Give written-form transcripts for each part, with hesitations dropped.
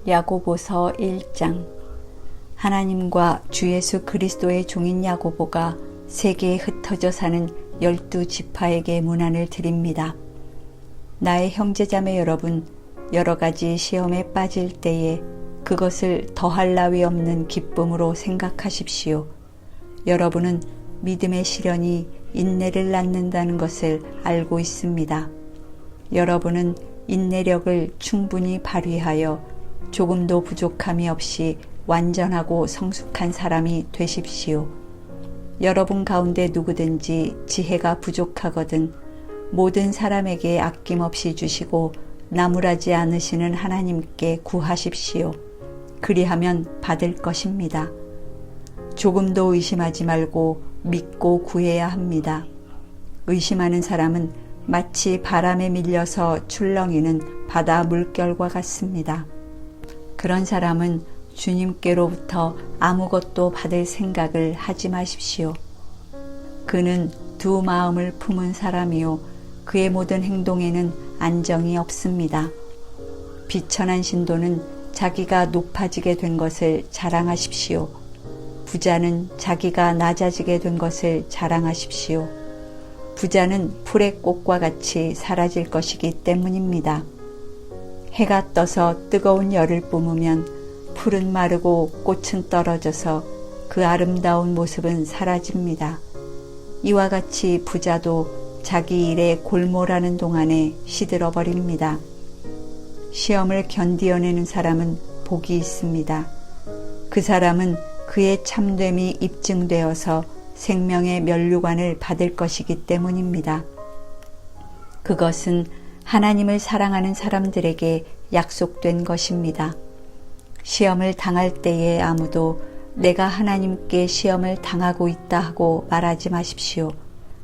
야고보서 1장. 하나님과 주 예수 그리스도의 종인 야고보가 세계에 흩어져 사는 12지파에게 문안을 드립니다. 나의 형제자매 여러분, 여러 가지 시험에 빠질 때에 그것을 더할 나위 없는 기쁨으로 생각하십시오. 여러분은 믿음의 시련이 인내를 낳는다는 것을 알고 있습니다. 여러분은 인내력을 충분히 발휘하여 조금도 부족함이 없이 완전하고 성숙한 사람이 되십시오. 여러분 가운데 누구든지 지혜가 부족하거든 모든 사람에게 아낌없이 주시고 나무라지 않으시는 하나님께 구하십시오. 그리하면 받을 것입니다. 조금도 의심하지 말고 믿고 구해야 합니다. 의심하는 사람은 마치 바람에 밀려서 출렁이는 바다 물결과 같습니다. 그런 사람은 주님께로부터 아무것도 받을 생각을 하지 마십시오. 그는 두 마음을 품은 사람이요 그의 모든 행동에는 안정이 없습니다. 비천한 신도는 자기가 높아지게 된 것을 자랑하십시오. 부자는 자기가 낮아지게 된 것을 자랑하십시오. 부자는 풀의 꽃과 같이 사라질 것이기 때문입니다. 해가 떠서 뜨거운 열을 뿜으면 풀은 마르고 꽃은 떨어져서 그 아름다운 모습은 사라집니다. 이와 같이 부자도 자기 일에 골몰하는 동안에 시들어 버립니다. 시험을 견디어내는 사람은 복이 있습니다. 그 사람은 그의 참됨이 입증되어서 생명의 면류관을 받을 것이기 때문입니다. 그것은 하나님을 사랑하는 사람들에게 약속된 것입니다. 시험을 당할 때에 아무도 내가 하나님께 시험을 당하고 있다 하고 말하지 마십시오.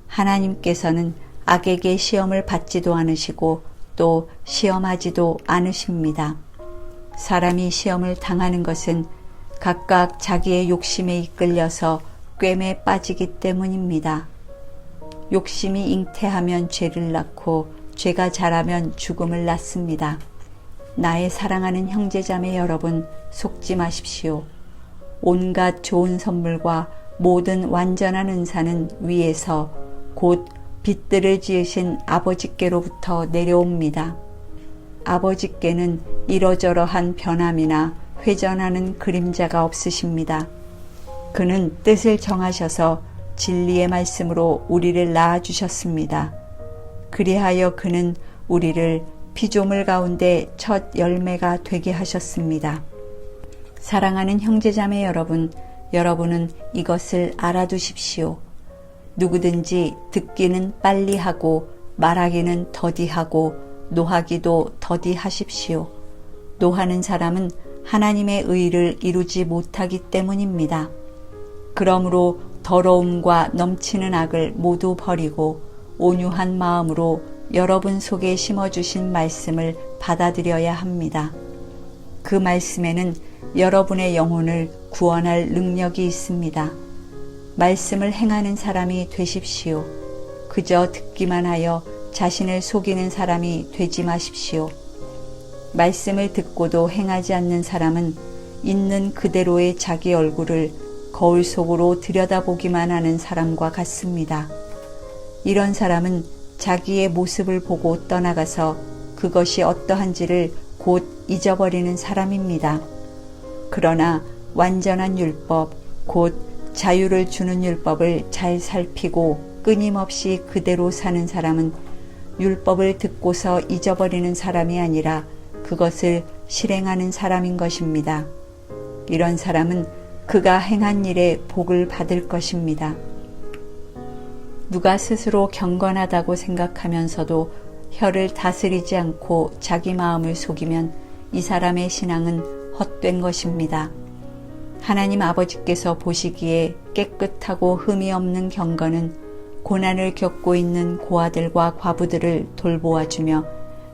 하나님께서는 악에게 시험을 받지도 않으시고 또 시험하지도 않으십니다. 사람이 시험을 당하는 것은 각각 자기의 욕심에 이끌려서 꿰매 빠지기 때문입니다. 욕심이 잉태하면 죄를 낳고 죄가 자라면 죽음을 낳습니다. 나의 사랑하는 형제자매 여러분, 속지 마십시오. 온갖 좋은 선물과 모든 완전한 은사는 위에서 곧 빛들을 지으신 아버지께로부터 내려옵니다. 아버지께는 이러저러한 변함이나 회전하는 그림자가 없으십니다. 그는 뜻을 정하셔서 진리의 말씀으로 우리를 낳아주셨습니다. 그리하여 그는 우리를 피조물 가운데 첫 열매가 되게 하셨습니다. 사랑하는 형제자매 여러분, 여러분은 이것을 알아두십시오. 누구든지 듣기는 빨리 하고 말하기는 더디하고 노하기도 더디하십시오. 노하는 사람은 하나님의 의를 이루지 못하기 때문입니다. 그러므로 더러움과 넘치는 악을 모두 버리고 온유한 마음으로 여러분 속에 심어주신 말씀을 받아들여야 합니다. 그 말씀에는 여러분의 영혼을 구원할 능력이 있습니다. 말씀을 행하는 사람이 되십시오. 그저 듣기만 하여 자신을 속이는 사람이 되지 마십시오. 말씀을 듣고도 행하지 않는 사람은 있는 그대로의 자기 얼굴을 거울 속으로 들여다보기만 하는 사람과 같습니다. 이런 사람은 자기의 모습을 보고 떠나가서 그것이 어떠한지를 곧 잊어버리는 사람입니다. 그러나 완전한 율법, 곧 자유를 주는 율법을 잘 살피고 끊임없이 그대로 사는 사람은 율법을 듣고서 잊어버리는 사람이 아니라 그것을 실행하는 사람인 것입니다. 이런 사람은 그가 행한 일에 복을 받을 것입니다. 누가 스스로 경건하다고 생각하면서도 혀를 다스리지 않고 자기 마음을 속이면 이 사람의 신앙은 헛된 것입니다. 하나님 아버지께서 보시기에 깨끗하고 흠이 없는 경건은 고난을 겪고 있는 고아들과 과부들을 돌보아주며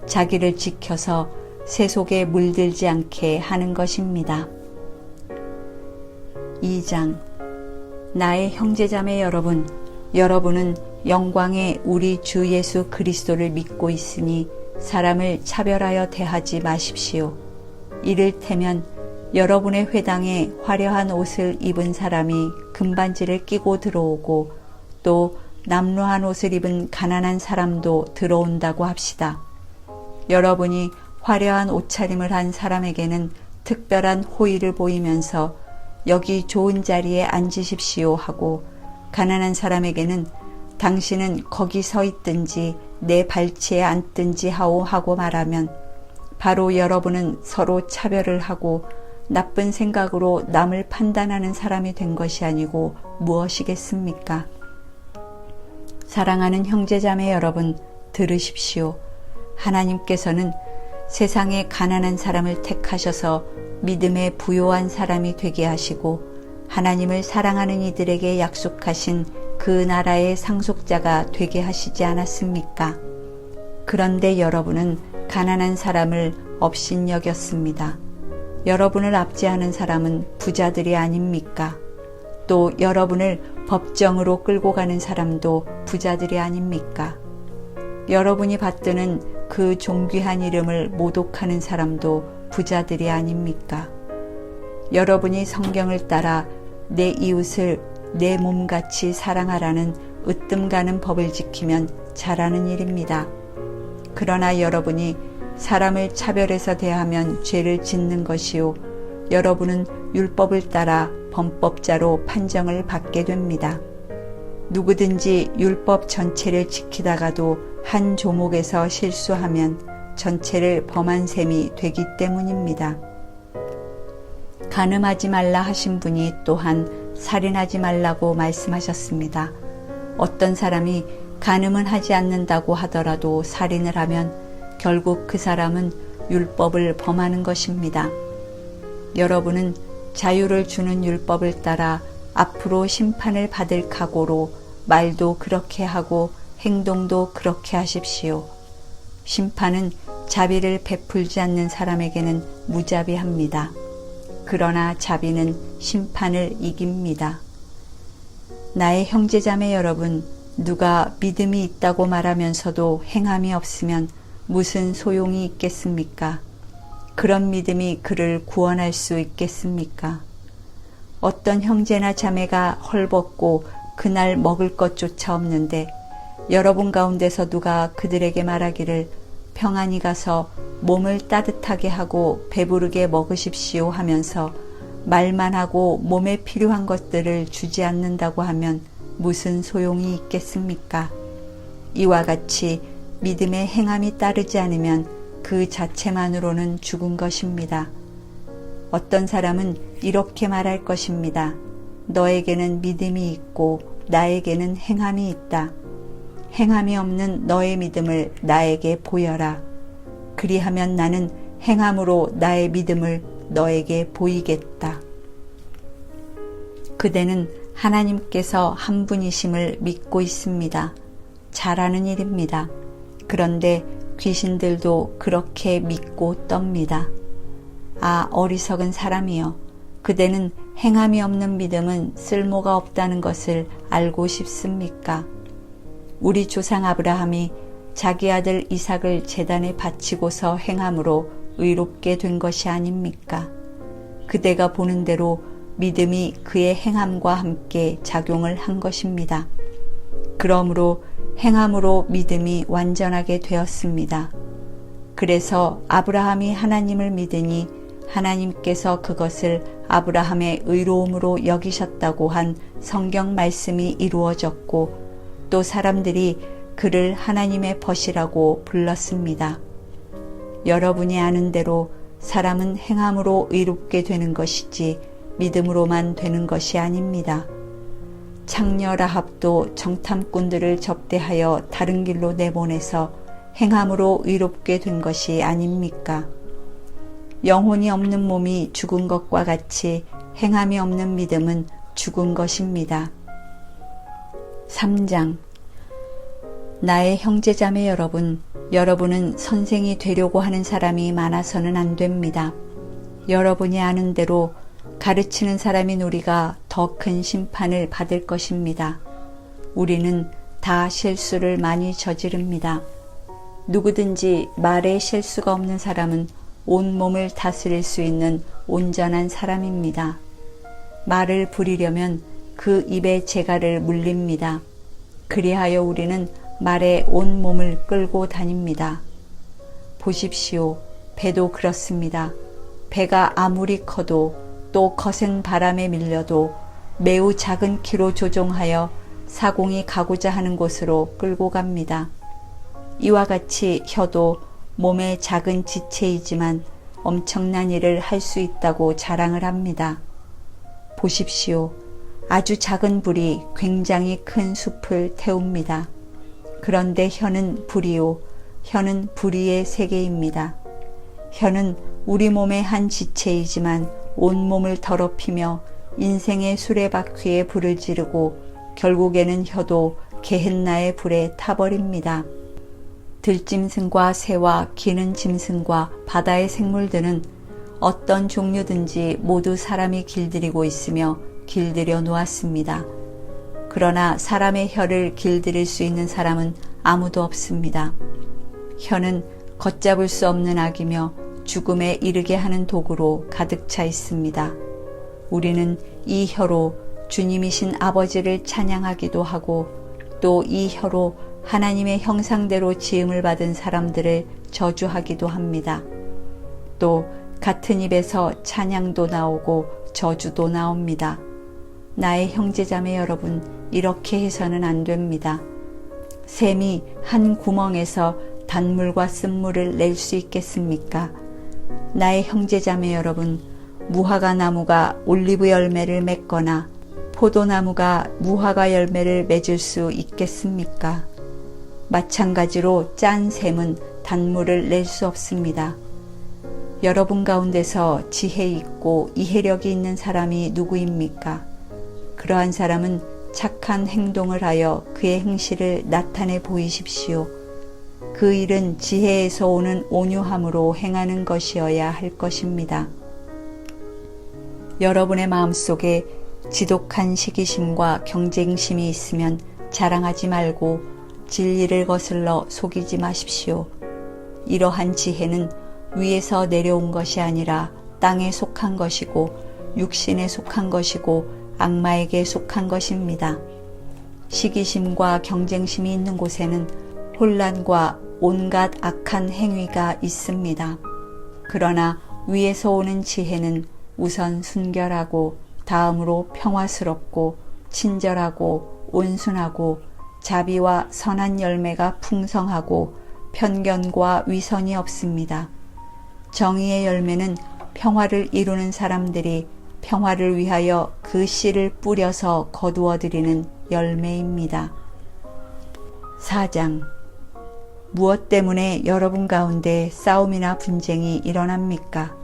자기를 지켜서 세속에 물들지 않게 하는 것입니다. 2장. 나의 형제자매 여러분, 여러분은 영광의 우리 주 예수 그리스도를 믿고 있으니 사람을 차별하여 대하지 마십시오. 이를테면 여러분의 회당에 화려한 옷을 입은 사람이 금반지를 끼고 들어오고 또 남루한 옷을 입은 가난한 사람도 들어온다고 합시다. 여러분이 화려한 옷차림을 한 사람에게는 특별한 호의를 보이면서 여기 좋은 자리에 앉으십시오 하고, 가난한 사람에게는 당신은 거기 서 있든지 내 발치에 앉든지 하오 하고 말하면 바로 여러분은 서로 차별을 하고 나쁜 생각으로 남을 판단하는 사람이 된 것이 아니고 무엇이겠습니까? 사랑하는 형제자매 여러분, 들으십시오. 하나님께서는 세상에 가난한 사람을 택하셔서 믿음에 부요한 사람이 되게 하시고 하나님을 사랑하는 이들에게 약속하신 그 나라의 상속자가 되게 하시지 않았습니까? 그런데 여러분은 가난한 사람을 업신여겼습니다. 여러분을 압제하는 사람은 부자들이 아닙니까? 또 여러분을 법정으로 끌고 가는 사람도 부자들이 아닙니까? 여러분이 받드는 그 존귀한 이름을 모독하는 사람도 부자들이 아닙니까? 여러분이 성경을 따라 내 이웃을 내 몸같이 사랑하라는 으뜸가는 법을 지키면 잘하는 일입니다. 그러나 여러분이 사람을 차별해서 대하면 죄를 짓는 것이요, 여러분은 율법을 따라 범법자로 판정을 받게 됩니다. 누구든지 율법 전체를 지키다가도 한 조목에서 실수하면 전체를 범한 셈이 되기 때문입니다. 간음하지 말라 하신 분이 또한 살인하지 말라고 말씀하셨습니다. 어떤 사람이 간음은 하지 않는다고 하더라도 살인을 하면 결국 그 사람은 율법을 범하는 것입니다. 여러분은 자유를 주는 율법을 따라 앞으로 심판을 받을 각오로 말도 그렇게 하고 행동도 그렇게 하십시오. 심판은 자비를 베풀지 않는 사람에게는 무자비합니다. 그러나 자비는 심판을 이깁니다. 나의 형제자매 여러분, 누가 믿음이 있다고 말하면서도 행함이 없으면 무슨 소용이 있겠습니까? 그런 믿음이 그를 구원할 수 있겠습니까? 어떤 형제나 자매가 헐벗고 그날 먹을 것조차 없는데 여러분 가운데서 누가 그들에게 말하기를 평안히 가서 몸을 따뜻하게 하고 배부르게 먹으십시오 하면서 말만 하고 몸에 필요한 것들을 주지 않는다고 하면 무슨 소용이 있겠습니까? 이와 같이 믿음의 행함이 따르지 않으면 그 자체만으로는 죽은 것입니다. 어떤 사람은 이렇게 말할 것입니다. 너에게는 믿음이 있고 나에게는 행함이 있다. 행함이 없는 너의 믿음을 나에게 보여라. 그리하면 나는 행함으로 나의 믿음을 너에게 보이겠다. 그대는 하나님께서 한 분이심을 믿고 있습니다. 잘하는 일입니다. 그런데 귀신들도 그렇게 믿고 떱니다. 아, 어리석은 사람이여. 그대는 행함이 없는 믿음은 쓸모가 없다는 것을 알고 싶습니까? 우리 조상 아브라함이 자기 아들 이삭을 제단에 바치고서 행함으로 의롭게 된 것이 아닙니까? 그대가 보는 대로 믿음이 그의 행함과 함께 작용을 한 것입니다. 그러므로 행함으로 믿음이 완전하게 되었습니다. 그래서 아브라함이 하나님을 믿으니 하나님께서 그것을 아브라함의 의로움으로 여기셨다고 한 성경 말씀이 이루어졌고 또 사람들이 그를 하나님의 벗이라고 불렀습니다. 여러분이 아는 대로 사람은 행함으로 의롭게 되는 것이지 믿음으로만 되는 것이 아닙니다. 창녀 라합도 정탐꾼들을 접대하여 다른 길로 내보내서 행함으로 의롭게 된 것이 아닙니까? 영혼이 없는 몸이 죽은 것과 같이 행함이 없는 믿음은 죽은 것입니다. 3장. 나의 형제자매 여러분, 여러분은 선생이 되려고 하는 사람이 많아서는 안 됩니다. 여러분이 아는 대로 가르치는 사람인 우리가 더 큰 심판을 받을 것입니다. 우리는 다 실수를 많이 저지릅니다. 누구든지 말에 실수가 없는 사람은 온몸을 다스릴 수 있는 온전한 사람입니다. 말을 부리려면 그 입에 재갈을 물립니다. 그리하여 우리는 말에 온몸을 끌고 다닙니다. 보십시오. 배도 그렇습니다. 배가 아무리 커도 또 거센 바람에 밀려도 매우 작은 키로 조종하여 사공이 가고자 하는 곳으로 끌고 갑니다. 이와 같이 혀도 몸의 작은 지체이지만 엄청난 일을 할 수 있다고 자랑을 합니다. 보십시오. 아주 작은 불이 굉장히 큰 숲을 태웁니다. 그런데 혀는 불이요. 혀는 불의의 세계입니다. 혀는 우리 몸의 한 지체이지만 온몸을 더럽히며 인생의 수레바퀴에 불을 지르고 결국에는 혀도 게헨나의 불에 타버립니다. 들짐승과 새와 기는 짐승과 바다의 생물들은 어떤 종류든지 모두 사람이 길들이고 있으며 길들여 놓았습니다. 그러나 사람의 혀를 길들일 수 있는 사람은 아무도 없습니다. 혀는 걷잡을 수 없는 악이며 죽음에 이르게 하는 도구로 가득 차 있습니다. 우리는 이 혀로 주님이신 아버지를 찬양하기도 하고 또 이 혀로 하나님의 형상대로 지음을 받은 사람들을 저주하기도 합니다. 또 같은 입에서 찬양도 나오고 저주도 나옵니다. 나의 형제자매 여러분, 이렇게 해서는 안 됩니다. 샘이 한 구멍에서 단물과 쓴물을 낼 수 있겠습니까? 나의 형제자매 여러분, 무화과 나무가 올리브 열매를 맺거나 포도나무가 무화과 열매를 맺을 수 있겠습니까? 마찬가지로 짠 샘은 단물을 낼 수 없습니다. 여러분 가운데서 지혜 있고 이해력이 있는 사람이 누구입니까? 그러한 사람은 착한 행동을 하여 그의 행실을 나타내 보이십시오. 그 일은 지혜에서 오는 온유함으로 행하는 것이어야 할 것입니다. 여러분의 마음속에 지독한 시기심과 경쟁심이 있으면 자랑하지 말고 진리를 거슬러 속이지 마십시오. 이러한 지혜는 위에서 내려온 것이 아니라 땅에 속한 것이고 육신에 속한 것이고 악마에게 속한 것입니다. 시기심과 경쟁심이 있는 곳에는 혼란과 온갖 악한 행위가 있습니다. 그러나 위에서 오는 지혜는 우선 순결하고 다음으로 평화스럽고 친절하고 온순하고 자비와 선한 열매가 풍성하고 편견과 위선이 없습니다. 정의의 열매는 평화를 이루는 사람들이 평화를 위하여 그 씨를 뿌려서 거두어들이는 열매입니다. 4장. 무엇 때문에 여러분 가운데 싸움이나 분쟁이 일어납니까?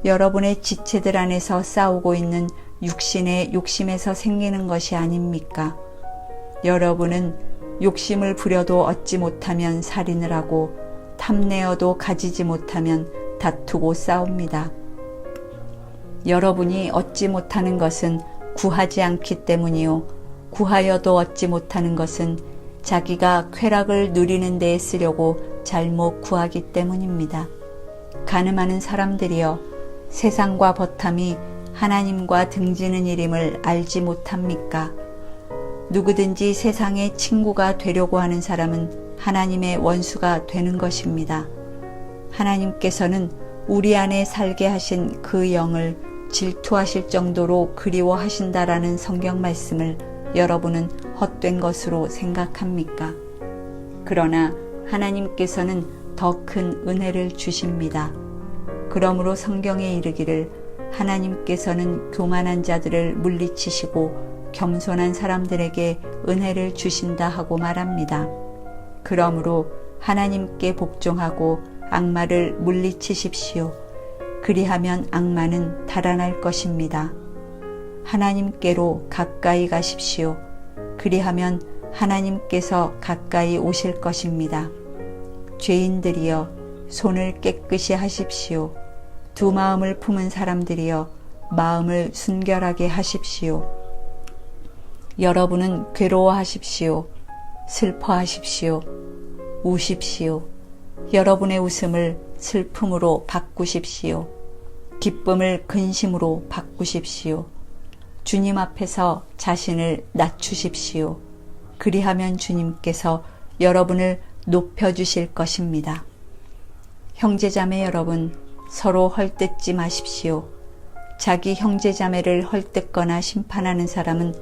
여러분의 지체들 안에서 싸우고 있는 육신의 욕심에서 생기는 것이 아닙니까? 여러분은 욕심을 부려도 얻지 못하면 살인을 하고 탐내어도 가지지 못하면 다투고 싸웁니다. 여러분이 얻지 못하는 것은 구하지 않기 때문이요. 구하여도 얻지 못하는 것은 자기가 쾌락을 누리는 데에 쓰려고 잘못 구하기 때문입니다. 가늠하는 사람들이여, 세상과 버탐이 하나님과 등지는 일임을 알지 못합니까? 누구든지 세상의 친구가 되려고 하는 사람은 하나님의 원수가 되는 것입니다. 하나님께서는 우리 안에 살게 하신 그 영을 질투하실 정도로 그리워하신다라는 성경 말씀을 여러분은 헛된 것으로 생각합니까? 그러나 하나님께서는 더 큰 은혜를 주십니다. 그러므로 성경에 이르기를 하나님께서는 교만한 자들을 물리치시고 겸손한 사람들에게 은혜를 주신다 하고 말합니다. 그러므로 하나님께 복종하고 악마를 물리치십시오. 그리하면 악마는 달아날 것입니다. 하나님께로 가까이 가십시오. 그리하면 하나님께서 가까이 오실 것입니다. 죄인들이여, 손을 깨끗이 하십시오. 두 마음을 품은 사람들이여, 마음을 순결하게 하십시오. 여러분은 괴로워하십시오. 슬퍼하십시오. 우십시오. 여러분의 웃음을 슬픔으로 바꾸십시오. 기쁨을 근심으로 바꾸십시오. 주님 앞에서 자신을 낮추십시오. 그리하면 주님께서 여러분을 높여주실 것입니다. 형제자매 여러분, 서로 헐뜯지 마십시오. 자기 형제자매를 헐뜯거나 심판하는 사람은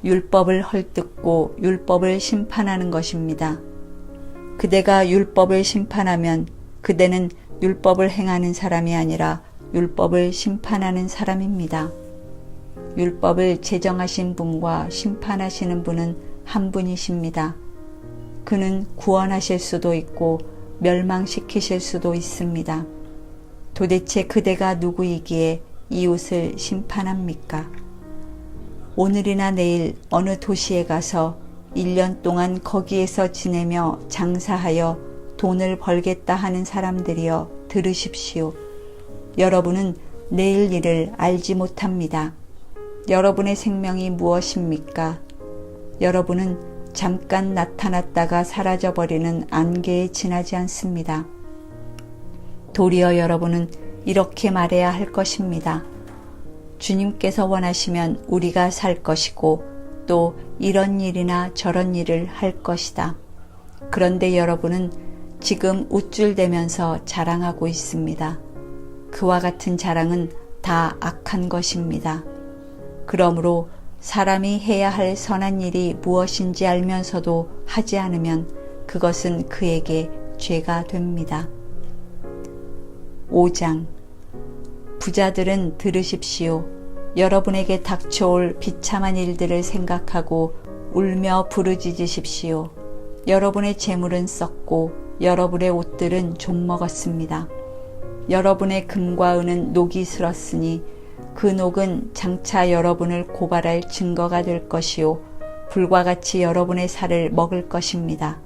율법을 헐뜯고 율법을 심판하는 것입니다. 그대가 율법을 심판하면 그대는 율법을 행하는 사람이 아니라 율법을 심판하는 사람입니다. 율법을 제정하신 분과 심판하시는 분은 한 분이십니다. 그는 구원하실 수도 있고 멸망시키실 수도 있습니다. 도대체 그대가 누구이기에 이웃을 심판합니까? 오늘이나 내일 어느 도시에 가서 1년 동안 거기에서 지내며 장사하여 돈을 벌겠다 하는 사람들이여 들으십시오. 여러분은 내일 일을 알지 못합니다. 여러분의 생명이 무엇입니까? 여러분은 잠깐 나타났다가 사라져버리는 안개에 지나지 않습니다. 도리어 여러분은 이렇게 말해야 할 것입니다. 주님께서 원하시면 우리가 살 것이고 또 이런 일이나 저런 일을 할 것이다. 그런데 여러분은 지금 우쭐대면서 자랑하고 있습니다. 그와 같은 자랑은 다 악한 것입니다. 그러므로 사람이 해야 할 선한 일이 무엇인지 알면서도 하지 않으면 그것은 그에게 죄가 됩니다. 5장. 부자들은 들으십시오. 여러분에게 닥쳐올 비참한 일들을 생각하고 울며 부르짖으십시오. 여러분의 재물은 썩고 여러분의 옷들은 좀먹었습니다. 여러분의 금과 은은 녹이 슬었으니 그 녹은 장차 여러분을 고발할 증거가 될 것이요 불과 같이 여러분의 살을 먹을 것입니다.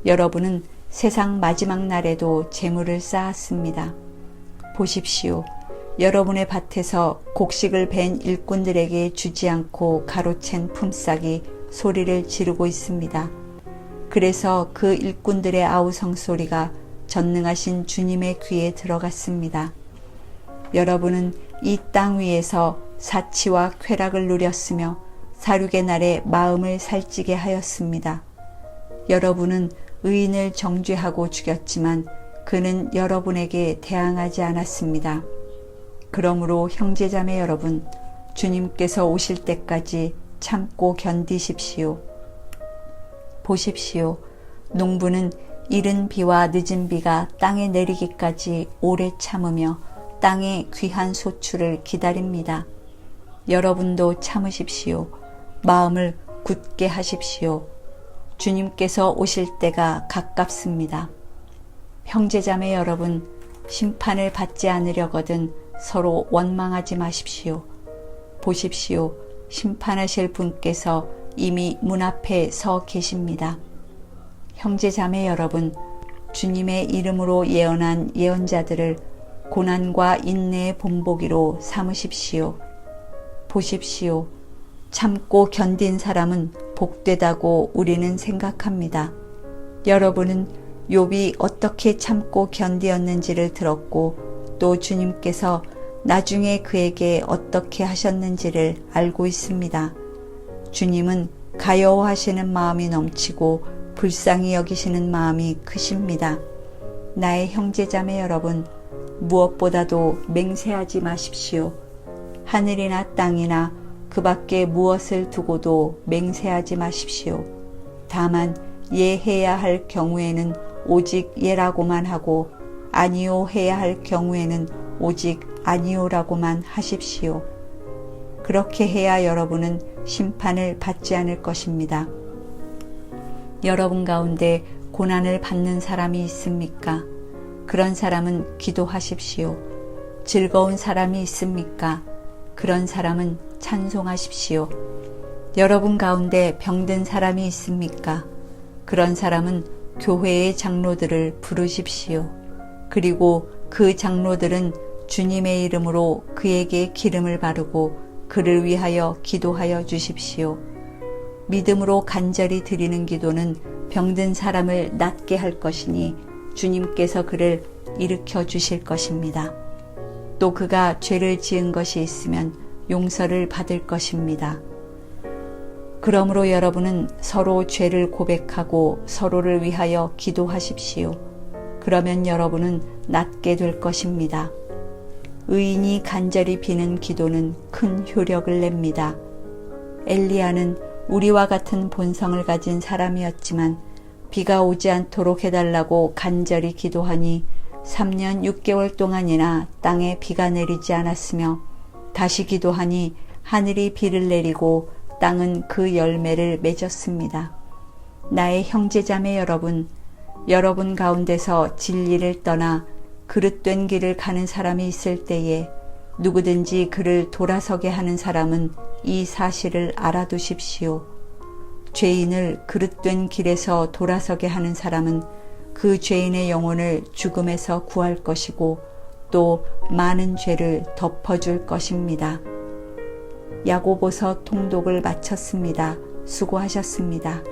여러분은 세상 마지막 날에도 재물을 쌓았습니다. 보십시오. 여러분의 밭에서 곡식을 벤 일꾼들에게 주지 않고 가로챈 품삯이 소리를 지르고 있습니다. 그래서 그 일꾼들의 아우성 소리가 전능하신 주님의 귀에 들어갔습니다. 여러분은 이 땅 위에서 사치와 쾌락을 누렸으며 사륙의 날에 마음을 살찌게 하였습니다. 여러분은 의인을 정죄하고 죽였지만 그는 여러분에게 대항하지 않았습니다. 그러므로 형제자매 여러분, 주님께서 오실 때까지 참고 견디십시오. 보십시오. 농부는 이른 비와 늦은 비가 땅에 내리기까지 오래 참으며 땅의 귀한 소출을 기다립니다. 여러분도 참으십시오. 마음을 굳게 하십시오. 주님께서 오실 때가 가깝습니다. 형제자매 여러분, 심판을 받지 않으려거든 서로 원망하지 마십시오. 보십시오. 심판하실 분께서 이미 문 앞에 서 계십니다. 형제자매 여러분, 주님의 이름으로 예언한 예언자들을 고난과 인내의 본보기로 삼으십시오. 보십시오. 참고 견딘 사람은 복되다고 우리는 생각합니다. 여러분은 욥이 어떻게 참고 견디었는지를 들었고 또 주님께서 나중에 그에게 어떻게 하셨는지를 알고 있습니다. 주님은 가여워하시는 마음이 넘치고 불쌍히 여기시는 마음이 크십니다. 나의 형제자매 여러분, 무엇보다도 맹세하지 마십시오. 하늘이나 땅이나 그 밖에 무엇을 두고도 맹세하지 마십시오. 다만 예해야 할 경우에는 오직 예라고만 하고 아니요 해야 할 경우에는 오직 아니요라고만 하십시오. 그렇게 해야 여러분은 심판을 받지 않을 것입니다. 여러분 가운데 고난을 받는 사람이 있습니까? 그런 사람은 기도하십시오. 즐거운 사람이 있습니까? 그런 사람은 찬송하십시오. 여러분 가운데 병든 사람이 있습니까? 그런 사람은 교회의 장로들을 부르십시오. 그리고 그 장로들은 주님의 이름으로 그에게 기름을 바르고 그를 위하여 기도하여 주십시오. 믿음으로 간절히 드리는 기도는 병든 사람을 낫게 할 것이니 주님께서 그를 일으켜 주실 것입니다. 또 그가 죄를 지은 것이 있으면 용서를 받을 것입니다. 그러므로 여러분은 서로 죄를 고백하고 서로를 위하여 기도하십시오. 그러면 여러분은 낫게 될 것입니다. 의인이 간절히 비는 기도는 큰 효력을 냅니다. 엘리야는 우리와 같은 본성을 가진 사람이었지만 비가 오지 않도록 해달라고 간절히 기도하니 3년 6개월 동안이나 땅에 비가 내리지 않았으며 다시 기도하니 하늘이 비를 내리고 땅은 그 열매를 맺었습니다. 나의 형제자매 여러분 가운데서 진리를 떠나 그릇된 길을 가는 사람이 있을 때에 누구든지 그를 돌아서게 하는 사람은 이 사실을 알아두십시오. 죄인을 그릇된 길에서 돌아서게 하는 사람은 그 죄인의 영혼을 죽음에서 구할 것이고 또 많은 죄를 덮어줄 것입니다. 야고보서 통독을 마쳤습니다. 수고하셨습니다.